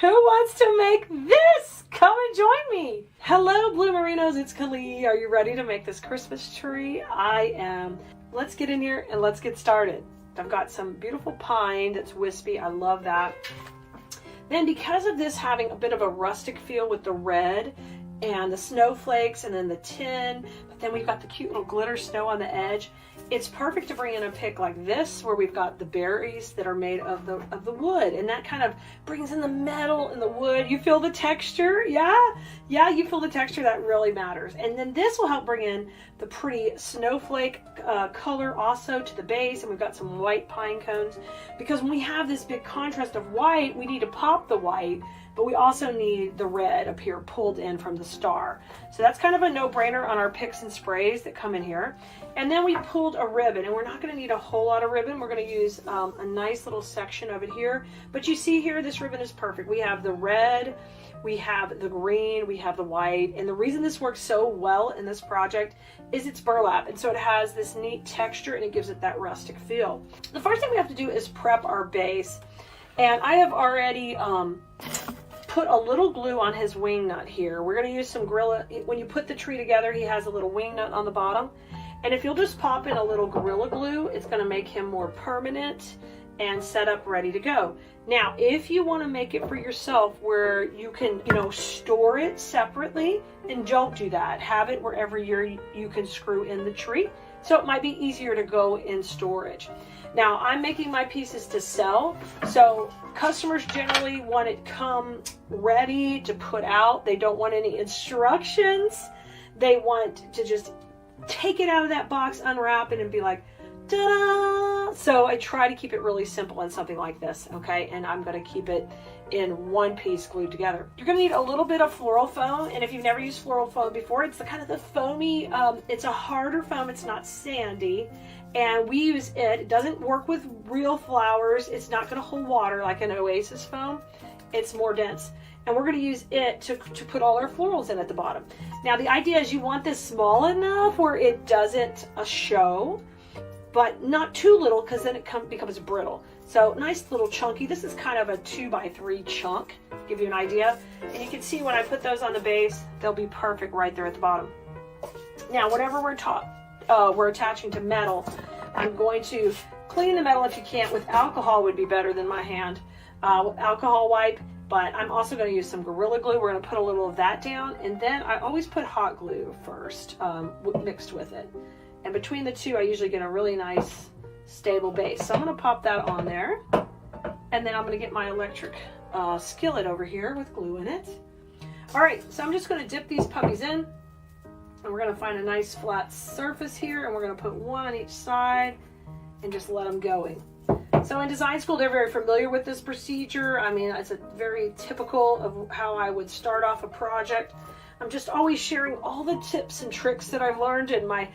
Who wants to make this? Come and join me. Hello, Blue Marinos. It's Kali. Are you ready to make this Christmas tree? I am. Let's get in here and let's get started. I've got some beautiful pine that's wispy. I love that. Then because of this having a bit of a rustic feel with the red and the snowflakes and then the tin, but then we've got the cute little glitter snow on the edge. It's perfect to bring in a pick like this where we've got the berries that are made of the wood, and that kind of brings in the metal and the wood. You feel the texture? Yeah, you feel the texture. That really matters. And then this will help bring in the pretty snowflake color also to the base, and we've got some white pine cones, because when we have this big contrast of white, we need to pop the white, but we also need the red up here pulled in from the star. So that's kind of a no-brainer on our picks and sprays that come in here. And then we pulled a ribbon, and we're not going to need a whole lot of ribbon. We're going to use a nice little section of it here. But you see here, this ribbon is perfect. We have the red, we have the green, we have the white. And the reason this works so well in this project is it's burlap. And so it has this neat texture, and it gives it that rustic feel. The first thing we have to do is prep our base. And I have already put a little glue on his wing nut here. We're going to use some Gorilla. When you put the tree together, he has a little wing nut on the bottom. And if you'll just pop in a little Gorilla Glue, it's going to make him more permanent and set up ready to go. Now, if you want to make it for yourself where you can, store it separately, then don't do that. Have it wherever you can screw in the tree. So it might be easier to go in storage. Now, I'm making my pieces to sell. So customers generally want it come ready to put out. They don't want any instructions. They want to just take it out of that box, unwrap it, and be like, ta-da! So I try to keep it really simple in something like this, okay? And I'm going to keep it in one piece glued together. You're going to need a little bit of floral foam, and if you've never used floral foam before, it's the kind of the foamy, it's a harder foam, it's not sandy, and we use it. It doesn't work with real flowers. It's not going to hold water like an Oasis foam. It's more dense. And we're going to use it to put all our florals in at the bottom. Now, the idea is you want this small enough where it doesn't show, but not too little, because then it becomes brittle. So nice little chunky. This is kind of a 2x3 chunk, to give you an idea. And you can see when I put those on the base, they'll be perfect right there at the bottom. Now, whenever we're attaching to metal, I'm going to clean the metal if you can. With alcohol would be better than my hand. With alcohol wipe. But I'm also going to use some Gorilla Glue. We're going to put a little of that down. And then I always put hot glue first, mixed with it. And between the two, I usually get a really nice, stable base. So I'm going to pop that on there. And then I'm going to get my electric skillet over here with glue in it. All right, so I'm just going to dip these puppies in. And we're going to find a nice flat surface here. And we're going to put one on each side and just let them going. So in design school, they're very familiar with this procedure. I mean, it's a very typical of how I would start off a project. I'm just always sharing all the tips and tricks that I've learned in my,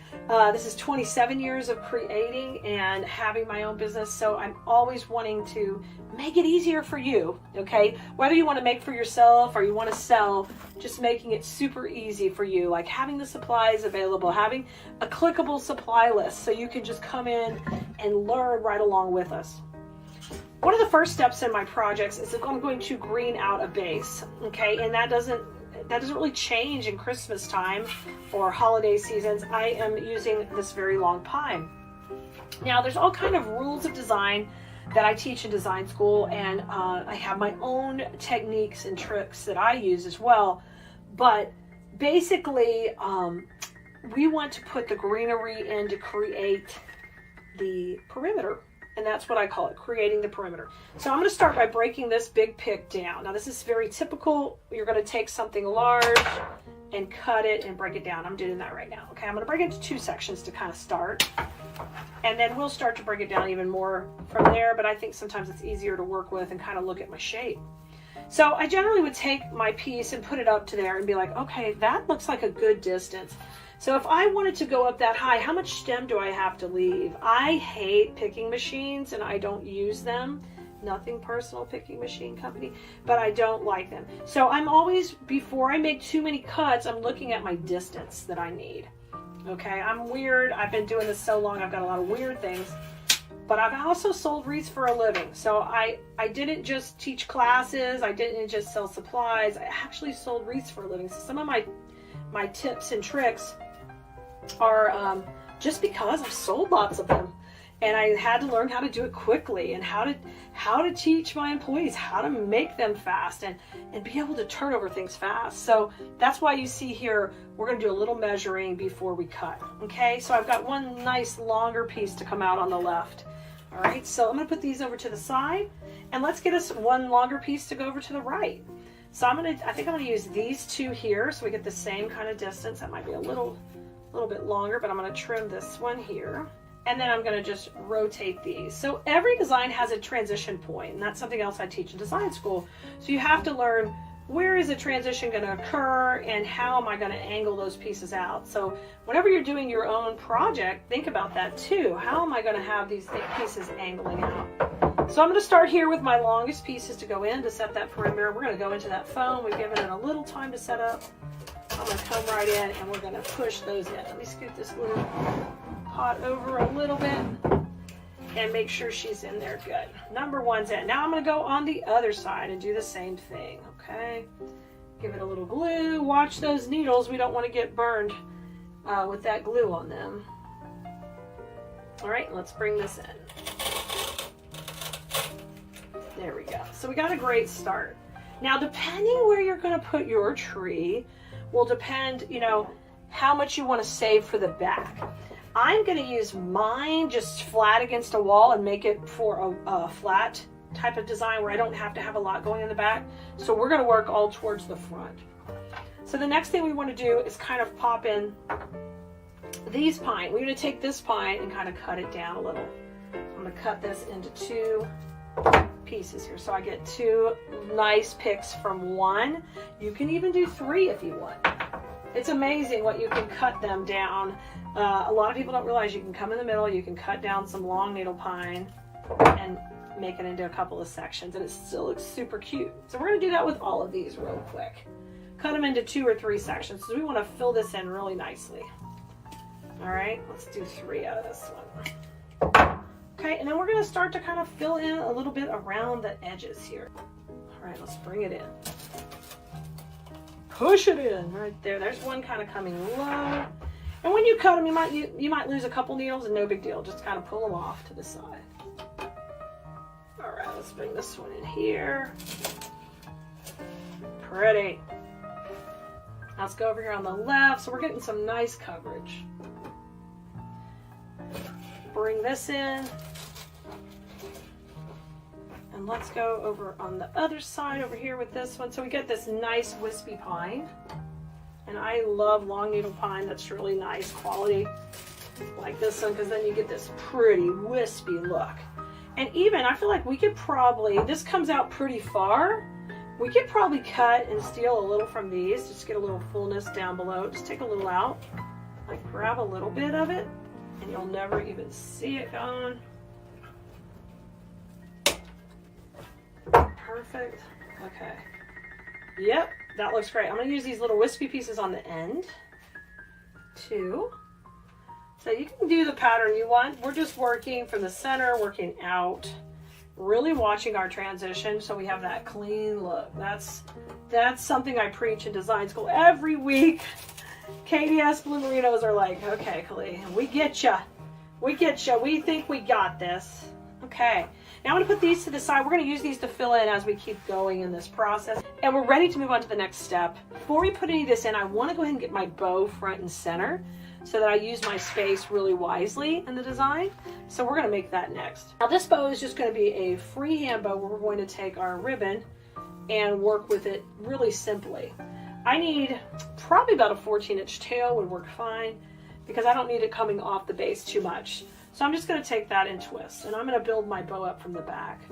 this is 27 years of creating and having my own business. So I'm always wanting to make it easier for you, okay? Whether you want to make for yourself or you want to sell, just making it super easy for you, like having the supplies available, having a clickable supply list so you can just come in and learn right along with us. One of the first steps in my projects is I'm going to green out a base, okay? And that doesn't really change in Christmas time or holiday seasons. I am using this very long pine. Now, there's all kind of rules of design that I teach in design school, and I have my own techniques and tricks that I use as well. But basically, we want to put the greenery in to create the perimeter. And that's what I call it, creating the perimeter. So I'm going to start by breaking this big pick down. Now, this is very typical. You're going to take something large and cut it and break it down. I'm doing that right now. Okay, I'm going to break it into two sections to kind of start. And then we'll start to break it down even more from there. But I think sometimes it's easier to work with and kind of look at my shape. So I generally would take my piece and put it up to there and be like, okay, that looks like a good distance. So if I wanted to go up that high, how much stem do I have to leave? I hate picking machines and I don't use them. Nothing personal, picking machine company, but I don't like them. So I'm always, before I make too many cuts, I'm looking at my distance that I need. Okay, I'm weird. I've been doing this so long, I've got a lot of weird things. but I've also sold wreaths for a living. So I didn't just teach classes, I didn't just sell supplies, I actually sold wreaths for a living. So some of my tips and tricks are just because I've sold lots of them. And I had to learn how to do it quickly, and how to teach my employees how to make them fast and be able to turn over things fast. So that's why you see here, we're going to do a little measuring before we cut. Okay, so I've got one nice longer piece to come out on the left. All right, so I'm going to put these over to the side, and let's get us one longer piece to go over to the right. So I think I'm going to use these two here so we get the same kind of distance. That might be a little bit longer, but I'm going to trim this one here. And then I'm going to just rotate these. So every design has a transition point, and that's something else I teach in design school. So you have to learn, where is a transition going to occur, and how am I going to angle those pieces out? So whenever you're doing your own project, think about that too. How am I going to have these pieces angling out? So I'm going to start here with my longest pieces to go in to set that perimeter. We're going to go into that foam. We've given it a little time to set up. I'm going to come right in, and we're going to push those in. Let me scoot this little pot over a little bit and make sure she's in there good. Number one's in. Now I'm going to go on the other side and do the same thing. Okay, give it a little glue. Watch those needles. We don't want to get burned with that glue on them. All right, let's bring this in. There we go. So we got a great start. Now, depending where you're going to put your tree will depend, how much you want to save for the back. I'm going to use mine just flat against a wall and make it for a flat type of design where I don't have to have a lot going in the back. So we're going to work all towards the front. So the next thing we want to do is kind of pop in these pine. We're going to take this pine and kind of cut it down a little. I'm going to cut this into two pieces here. So I get two nice picks from one. You can even do three if you want. It's amazing what you can cut them down. A lot of people don't realize you can come in the middle, you can cut down some long needle pine and make it into a couple of sections, and it still looks super cute. So we're going to do that with all of these real quick. Cut them into 2 or 3 sections because we want to fill this in really nicely. All right, let's do 3 out of this one. Okay, and then we're going to start to kind of fill in a little bit around the edges here. All right, let's bring it in. Push it in right there. There's one kind of coming low. And when you cut them, you might lose a couple needles, and no big deal. Just kind of pull them off to the side. All right, let's bring this one in here. Pretty. Let's go over here on the left. So we're getting some nice coverage. Bring this in. And let's go over on the other side over here with this one. So we get this nice wispy pine. And I love long needle pine. That's really nice quality, like this one, because then you get this pretty wispy look. And even, I feel like we could probably, this comes out pretty far. We could probably cut and steal a little from these, just get a little fullness down below. Just take a little out, like grab a little bit of it, and you'll never even see it gone. Perfect. Okay. Yep, that looks great. I'm going to use these little wispy pieces on the end, too. So you can do the pattern you want. We're just working from the center, working out, really watching our transition so we have that clean look. That's something I preach in design school every week. KDS Blue Merinos are like, okay, Kali, we get ya. We get ya. We think we got this. Okay. Now I'm going to put these to the side. We're going to use these to fill in as we keep going in this process. And we're ready to move on to the next step. Before we put any of this in, I want to go ahead and get my bow front and center so that I use my space really wisely in the design. So we're going to make that next. Now this bow is just going to be a freehand bow where we're going to take our ribbon and work with it really simply. I need probably about a 14-inch tail would work fine because I don't need it coming off the base too much. So I'm just going to take that and twist, and I'm going to build my bow up from the back.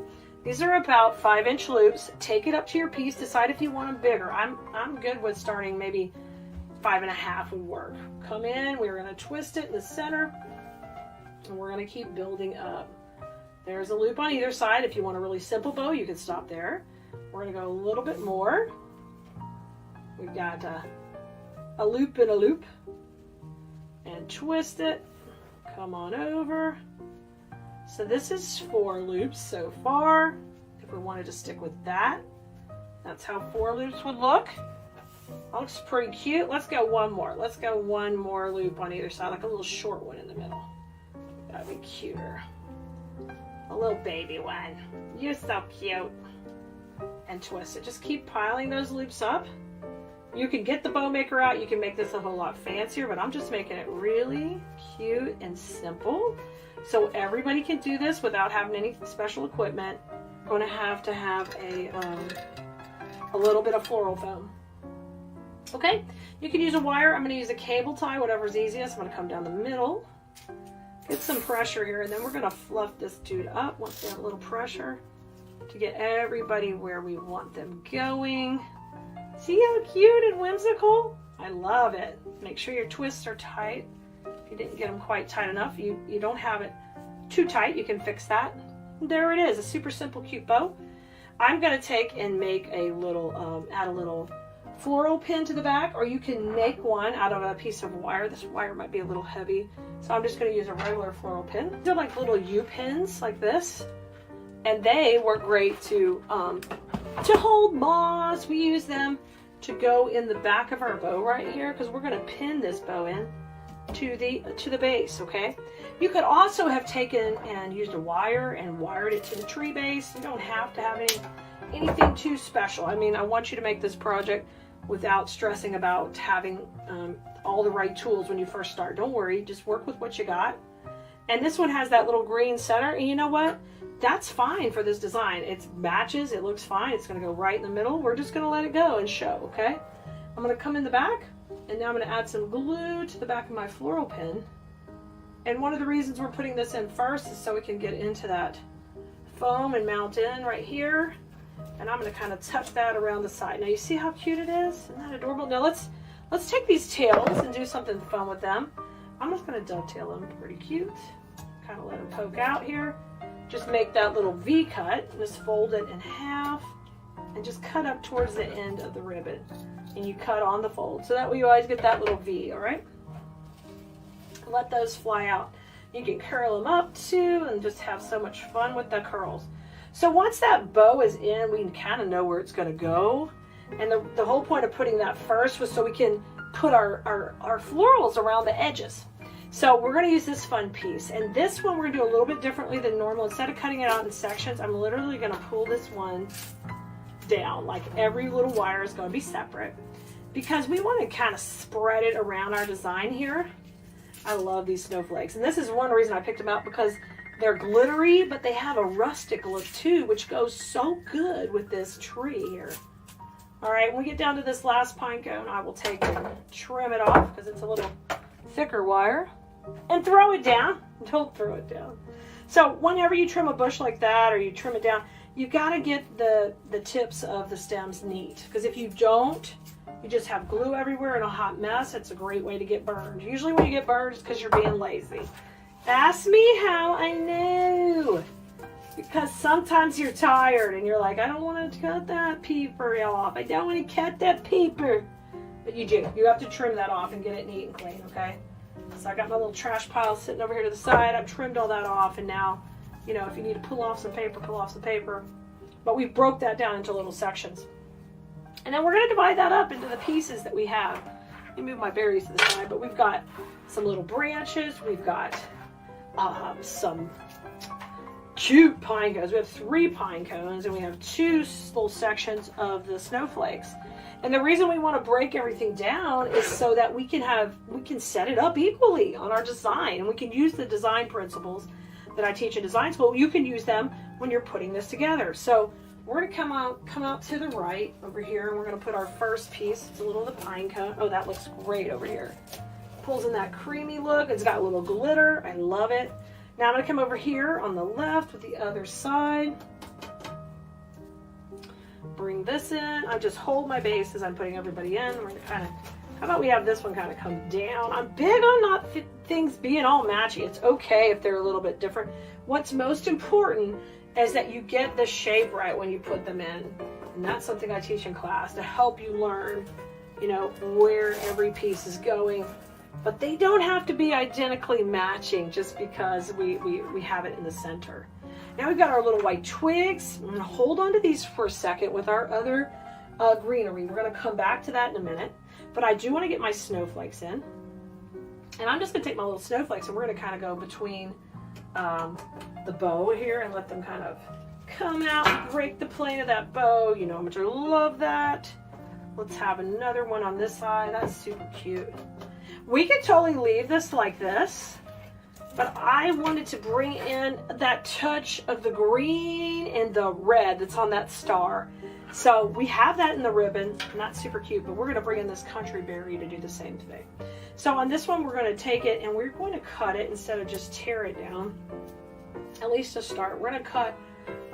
These are about 5-inch loops. Take it up to your piece. Decide if you want them bigger. I'm good with starting maybe 5.5 would work. Come in. We're going to twist it in the center, and we're going to keep building up. There's a loop on either side. If you want a really simple bow, you can stop there. We're going to go a little bit more. We've got a loop and a loop, and twist it. Come on over, So this is 4 loops so far. If we wanted to stick with that, that's how 4 loops would look. That looks pretty cute. Let's go one more. Let's go one more loop on either side, like a little short one in the middle. That'd be cuter. A little baby one. You're so cute. And twist it. Just keep piling those loops up. You can get the bow maker out. You can make this a whole lot fancier, but I'm just making it really cute and simple. So everybody can do this without having any special equipment. I'm going to have a little bit of floral foam. Okay, you can use a wire. I'm going to use a cable tie, whatever's easiest. I'm going to come down the middle, get some pressure here, and then we're going to fluff this dude up once we have a little pressure to get everybody where we want them going. See how cute and whimsical? I love it. Make sure your twists are tight. If you didn't get them quite tight enough, you don't have it too tight, you can fix that. There it is, a super simple, cute bow. I'm going to take and make a little, add a little floral pin to the back, or you can make one out of a piece of wire. This wire might be a little heavy, so I'm just going to use a regular floral pin. They're like little U-pins like this, and they work great to hold moss. We use them to go in the back of our bow right here, because we're going to pin this bow in to the base. Okay, you could also have taken and used a wire and wired it to the tree base. You don't have to have anything too special. I mean, I want you to make this project without stressing about having all the right tools when you first start. Don't worry, just work with what you got. And this one has that little green center, and you know what? That's fine for this design. It matches, it looks fine. It's going to go right in the middle. We're just going to let it go and show, okay? I'm going to come in the back, and now I'm going to add some glue to the back of my floral pin. And one of the reasons we're putting this in first is so we can get into that foam and mount in right here. And I'm going to kind of touch that around the side. Now you see how cute it is? Isn't that adorable? Now let's take these tails and do something fun with them. I'm just going to dovetail them pretty cute. Kind of let them poke out here. Just make that little V cut. Just fold it in half and just cut up towards the end of the ribbon. And you cut on the fold. So that way you always get that little V, all right? Let those fly out. You can curl them up too and just have so much fun with the curls. So once that bow is in, we can kind of know where it's going to go. And the whole point of putting that first was so we can put our florals around the edges. So we're going to use this fun piece. And this one we're going to do a little bit differently than normal. Instead of cutting it out in sections, I'm literally going to pull this one down. Like every little wire is going to be separate. Because we want to kind of spread it around our design here. I love these snowflakes. And this is one reason I picked them out, because they're glittery, but they have a rustic look too, which goes so good with this tree here. All right, when we get down to this last pine cone, I will take and trim it off because it's a little thicker wire, and throw it down. Don't throw it down. So whenever you trim a bush like that, or you trim it down, you got to get the tips of the stems neat, because if you don't, you just have glue everywhere and a hot mess. It's a great way to get burned. Usually when you get burned, it's because you're being lazy. Ask me how I knew. Because sometimes you're tired and you're like, I don't want to cut that paper off. I don't want to cut that paper. But you do. You have to trim that off and get it neat and clean, okay? So I got my little trash pile sitting over here to the side. I've trimmed all that off, and now, you know, if you need to pull off some paper, pull off some paper. But we broke that down into little sections. And then we're going to divide that up into the pieces that we have. Let me move my berries to the side, but we've got some little branches. We've got some cute pine cones. We have 3 pine cones, and we have 2 little sections of the snowflakes. And the reason we want to break everything down is so that we can set it up equally on our design, and we can use the design principles that I teach in design school. You can use them when you're putting this together. So we're going to come out to the right over here, and we're going to put our first piece. It's a little of the pine cone. Oh, that looks great over here. Pulls in that creamy look. It's got a little glitter. I love it. Now I'm going to come over here on the left with the other side. Bring this in. I just hold my base as I'm putting everybody in. We're going to kind of, how about we have this one kind of come down? I'm big on not things being all matchy. It's okay if they're a little bit different. What's most important is that you get the shape right when you put them in. And that's something I teach in class to help you learn, you know, where every piece is going But they don't have to be identically matching just because we have it in the center. Now we've got our little white twigs. I'm going to hold on to these for a second with our other greenery. We're going to come back to that in a minute. But I do want to get my snowflakes in. And I'm just going to take my little snowflakes and we're going to kind of go between the bow here and let them kind of come out and break the plane of that bow. You know how much I love that. Let's have another one on this side. That's super cute. We could totally leave this like this, but I wanted to bring in that touch of the green and the red that's on that star. So we have that in the ribbon, not super cute, but we're going to bring in this country berry to do the same thing. So on this one, we're going to take it and we're going to cut it instead of just tear it down, at least to start. We're going to cut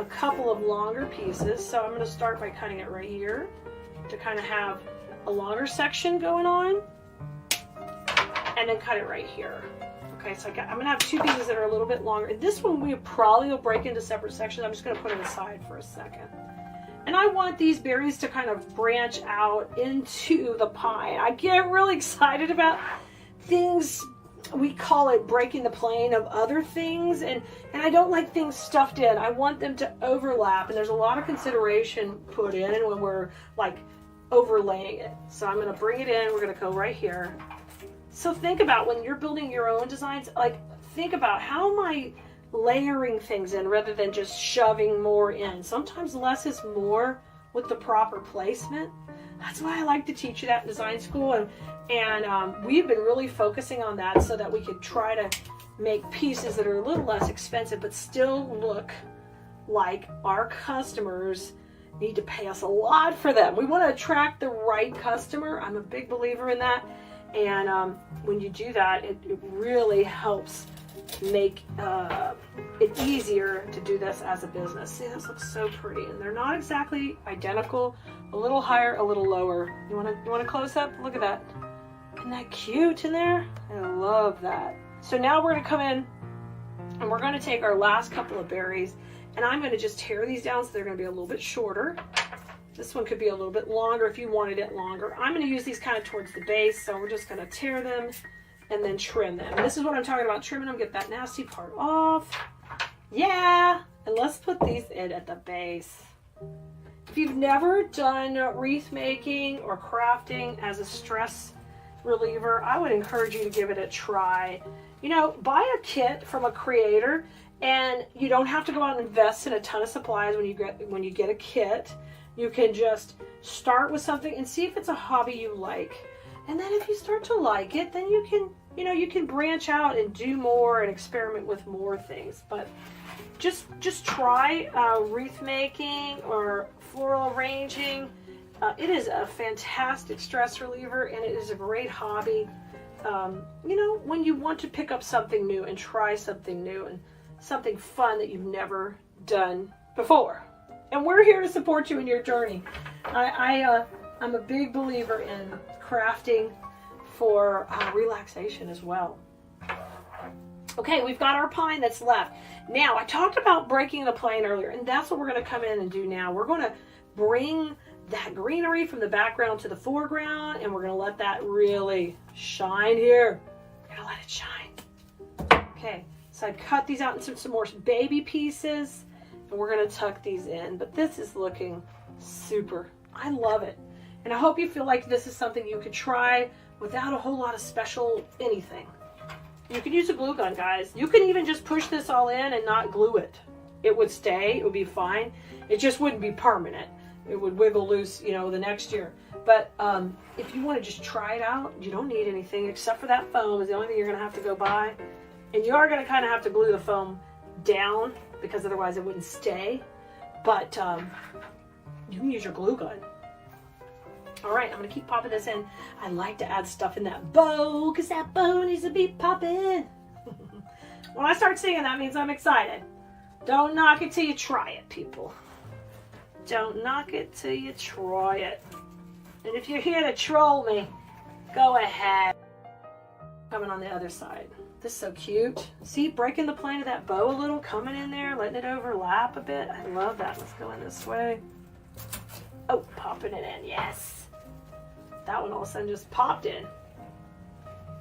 a couple of longer pieces. So I'm going to start by cutting it right here to kind of have a longer section going on. And then cut it right here. Okay, so I'm going to have two pieces that are a little bit longer. This one we probably will break into separate sections. I'm just going to put it aside for a second. And I want these berries to kind of branch out into the pie. I get really excited about things, we call it breaking the plane of other things. And I don't like things stuffed in. I want them to overlap. And there's a lot of consideration put in when we're like overlaying it. So I'm going to bring it in. We're going to go right here. So think about when you're building your own designs, like think about how am I layering things in rather than just shoving more in. Sometimes less is more with the proper placement. That's why I like to teach you that in design school. And we've been really focusing on that so that we could try to make pieces that are a little less expensive, but still look like our customers need to pay us a lot for them. We want to attract the right customer. I'm a big believer in that. And when you do that, it really helps make it easier to do this as a business. See, this looks so pretty, and they're not exactly identical. A little higher, a little lower. You want to close up? Look at that. Isn't that cute in there? I love that. So now we're going to come in, and we're going to take our last couple of berries, and I'm going to just tear these down so they're going to be a little bit shorter. This one could be a little bit longer if you wanted it longer. I'm going to use these kind of towards the base, so we're just going to tear them and then trim them. And this is what I'm talking about, trimming them, get that nasty part off. Yeah, and let's put these in at the base. If you've never done wreath making or crafting as a stress reliever, I would encourage you to give it a try. You know, buy a kit from a creator, and you don't have to go out and invest in a ton of supplies when you get a kit. You can just start with something and see if it's a hobby you like. And then if you start to like it, then you can branch out and do more and experiment with more things. But just try wreath making or floral arranging. It is a fantastic stress reliever, and it is a great hobby. You know, when you want to pick up something new and try something new and something fun that you've never done before. And we're here to support you in your journey. I'm a big believer in crafting for relaxation as well. Okay, we've got our pine that's left. Now, I talked about breaking the plane earlier, and that's what we're going to come in and do now. We're going to bring that greenery from the background to the foreground, and we're going to let that really shine here. We're going to let it shine. Okay, so I cut these out into some more baby pieces. And we're going to tuck these in, but this is looking super. I love it. And I hope you feel like this is something you could try without a whole lot of special anything. You can use a glue gun, guys. You can even just push this all in and not glue it. It would stay, it would be fine. It just wouldn't be permanent. It would wiggle loose, you know, the next year. But if you want to just try it out, you don't need anything except for that foam is the only thing you're going to have to go buy. And you are going to kind of have to glue the foam down, because otherwise it wouldn't stay. But you can use your glue gun. All right, I'm going to keep popping this in. I like to add stuff in that bow, because that bow needs to be popping. When I start singing, that means I'm excited. Don't knock it till you try it, people. Don't knock it till you try it. And if you're here to troll me, go ahead. Coming on the other side. This is so cute. See, breaking the plane of that bow a little, coming in there, letting it overlap a bit. I love that. Let's go in this way. Oh, popping it in, yes. That one all of a sudden just popped in.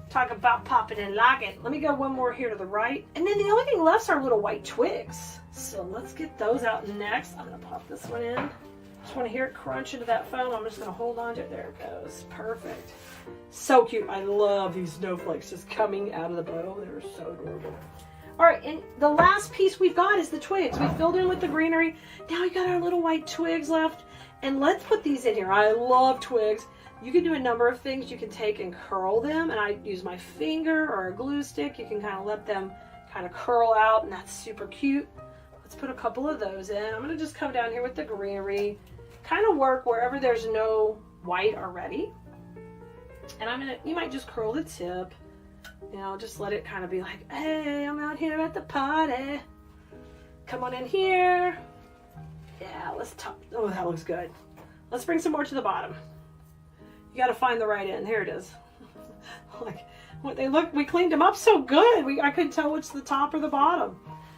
Talk about popping and lock it. Let me go one more here to the right. And then the only thing left are little white twigs. So let's get those out next. I'm gonna pop this one in. Just wanna hear it crunch into that foam. I'm just gonna hold on to it. There it goes, perfect. So cute, I love these snowflakes just coming out of the bow. They're so adorable. All right, and the last piece we've got is the twigs. We filled in with the greenery. Now we got our little white twigs left. And let's put these in here. I love twigs. You can do a number of things. You can take and curl them, and I use my finger or a glue stick. You can kind of let them kind of curl out, and that's super cute. Let's put a couple of those in. I'm gonna just come down here with the greenery, kind of work wherever there's no white already. And you might just curl the tip, you know, just let it kind of be like, hey, I'm out here at the party. Come on in here. Yeah, let's top, oh, that looks good. Let's bring some more to the bottom. You got to find the right end. Here it is. Like, what they look, we cleaned them up so good. I couldn't tell which the top or the bottom.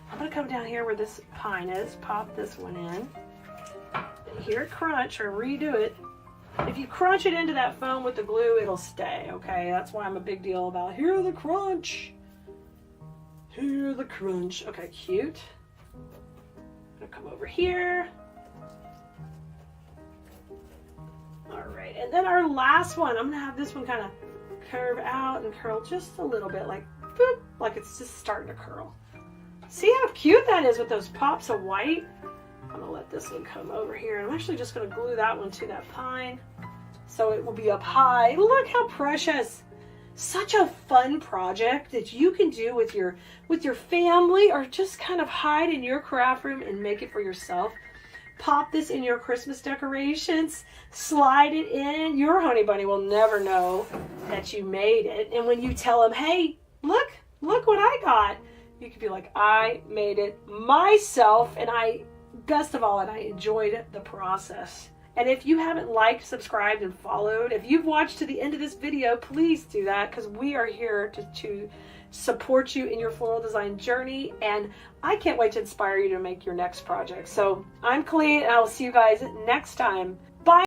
I'm going to come down here where this pine is, pop this one in. And hear it crunch or redo it. If you crunch it into that foam with the glue, it'll stay, okay? That's why I'm a big deal about hear the crunch. Hear the crunch. Okay, cute. I'm going to come over here. All right, and then our last one, I'm gonna have this one kind of curve out and curl just a little bit, like boop, like it's just starting to curl. See how cute that is with those pops of white? I'm gonna let this one come over here, and I'm actually just gonna glue that one to that pine so it will be up high. Look how precious. Such a fun project that you can do with your family, or just kind of hide in your craft room and make it for yourself. Pop this in your Christmas decorations, slide it in. Your honey bunny will never know that you made it. And when you tell him, hey, look what I got, you could be like, I made it myself, and best of all, I enjoyed the process. And if you haven't liked, subscribed, and followed, if you've watched to the end of this video, please do that, because we are here to support you in your floral design journey, and I can't wait to inspire you to make your next project. So I'm Colleen, and I will see you guys next time